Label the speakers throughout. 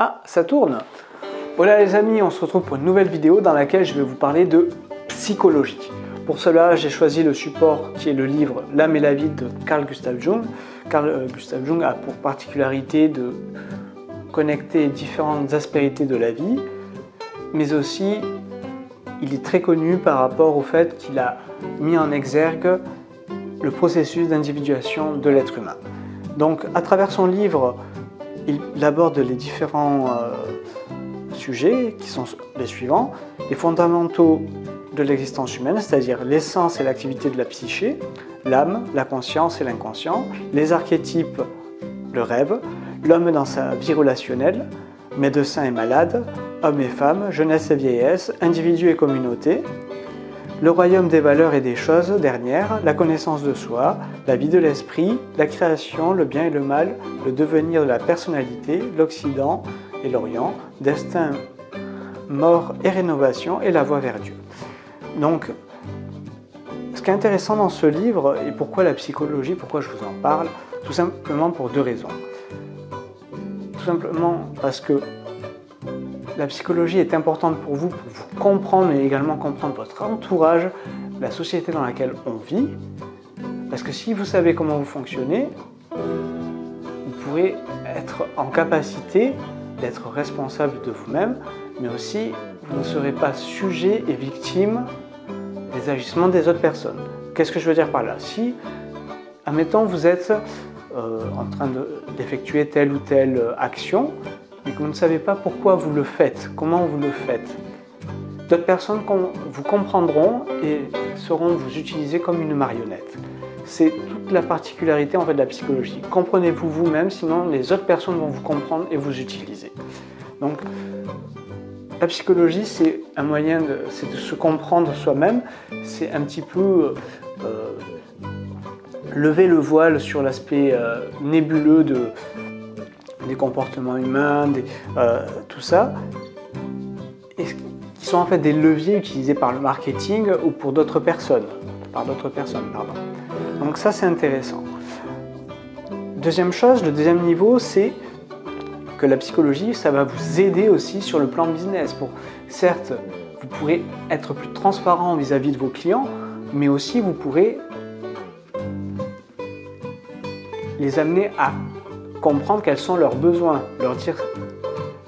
Speaker 1: Ah, ça tourne! Voilà les amis, on se retrouve pour une nouvelle vidéo dans laquelle je vais vous parler de psychologie. Pour cela, j'ai choisi le support qui est le livre L'âme et la vie de Carl Gustav Jung. Carl Gustav Jung a pour particularité de connecter différentes aspérités de la vie, mais aussi il est très connu par rapport au fait qu'il a mis en exergue le processus d'individuation de l'être humain. Donc à travers son livre, il aborde les différents sujets qui sont les suivants: les fondamentaux de l'existence humaine, c'est-à-dire l'essence et l'activité de la psyché, l'âme, la conscience et l'inconscient, les archétypes, le rêve, l'homme dans sa vie relationnelle, médecin et malade, hommes et femmes, jeunesse et vieillesse, individu et communauté, le royaume des valeurs et des choses dernières, la connaissance de soi, la vie de l'esprit, la création, le bien et le mal, le devenir de la personnalité, l'Occident et l'Orient, destin, mort et rénovation et la voie vers Dieu. Donc, ce qui est intéressant dans ce livre, et pourquoi la psychologie, pourquoi je vous en parle, tout simplement pour deux raisons. Tout simplement parce que la psychologie est importante pour vous comprendre et également comprendre votre entourage, la société dans laquelle on vit. Parce que si vous savez comment vous fonctionnez, vous pourrez être en capacité d'être responsable de vous-même, mais aussi vous ne serez pas sujet et victime des agissements des autres personnes. Qu'est-ce que je veux dire par là? Si, admettons, vous êtes en train d'effectuer telle ou telle action, mais que vous ne savez pas pourquoi vous le faites, comment vous le faites, d'autres personnes vous comprendront et sauront vous utiliser comme une marionnette. C'est toute la particularité en fait de la psychologie. Comprenez-vous vous-même, sinon les autres personnes vont vous comprendre et vous utiliser. Donc, la psychologie, c'est un moyen de se comprendre soi-même. C'est un petit peu lever le voile sur l'aspect nébuleux des comportements humains, tout ça, et qui sont en fait des leviers utilisés par le marketing ou pour d'autres personnes, Donc ça, c'est intéressant. Deuxième chose, le deuxième niveau, c'est que la psychologie, ça va vous aider aussi sur le plan business. Certes, vous pourrez être plus transparent vis-à-vis de vos clients, mais aussi vous pourrez les amener à comprendre quels sont leurs besoins, leur dire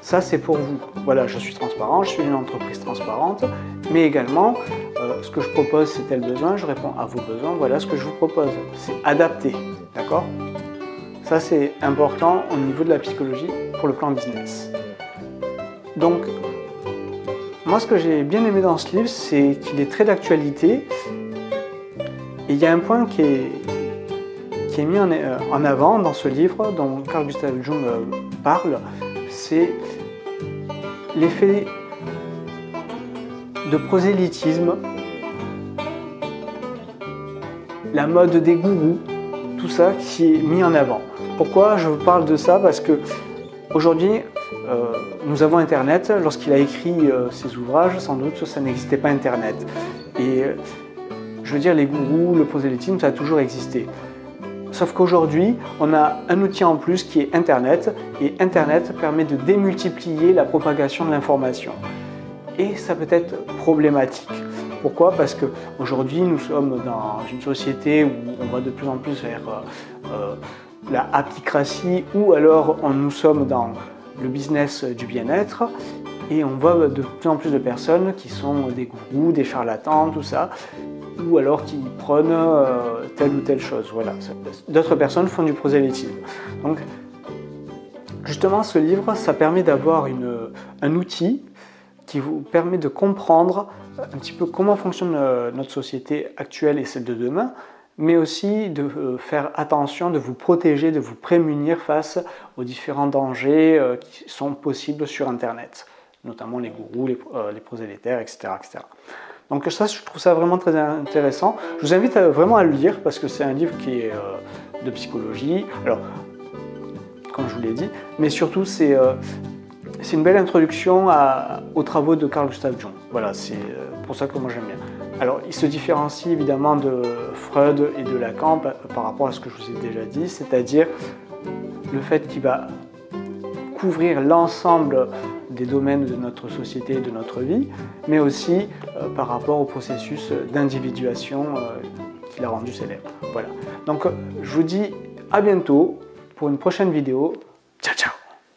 Speaker 1: ça c'est pour vous, voilà, je suis transparent, je suis une entreprise transparente, mais également ce que je propose c'est tel besoin, je réponds à vos besoins, voilà ce que je vous propose, c'est adapté, d'accord? Ça c'est important au niveau de la psychologie pour le plan business. Donc moi ce que j'ai bien aimé dans ce livre, c'est qu'il est très d'actualité et il y a un point qui est mis en avant dans ce livre dont Carl Gustav Jung parle, c'est l'effet de prosélytisme, la mode des gourous, tout ça qui est mis en avant. Pourquoi je vous parle de ça? Parce que aujourd'hui, nous avons Internet. Lorsqu'il a écrit ses ouvrages, sans doute, ça n'existait pas Internet. Et je veux dire, les gourous, le prosélytisme, ça a toujours existé. Sauf qu'aujourd'hui, on a un outil en plus qui est Internet, et Internet permet de démultiplier la propagation de l'information. Et ça peut être problématique. Pourquoi? Parce qu'aujourd'hui, nous sommes dans une société où on va de plus en plus vers la apicratie, ou alors nous sommes dans le business du bien-être, et on voit de plus en plus de personnes qui sont des gourous, des charlatans, tout ça, ou alors qui prônent telle ou telle chose. Voilà. D'autres personnes font du prosélytisme. Donc, justement, ce livre, ça permet d'avoir un outil qui vous permet de comprendre un petit peu comment fonctionne notre société actuelle et celle de demain, mais aussi de faire attention, de vous protéger, de vous prémunir face aux différents dangers qui sont possibles sur Internet, notamment les gourous, les prosélytaires, etc., etc. Donc ça, je trouve ça vraiment très intéressant. Je vous invite vraiment à le lire parce que c'est un livre qui est de psychologie, alors, comme je vous l'ai dit, mais surtout c'est une belle introduction aux travaux de Carl Gustav Jung. Voilà, c'est pour ça que moi j'aime bien. Alors, il se différencie évidemment de Freud et de Lacan par rapport à ce que je vous ai déjà dit, c'est-à-dire le fait qu'il va couvrir l'ensemble des domaines de notre société et de notre vie, mais aussi par rapport au processus d'individuation qu'il a rendu célèbre. Voilà. Donc je vous dis à bientôt pour une prochaine vidéo.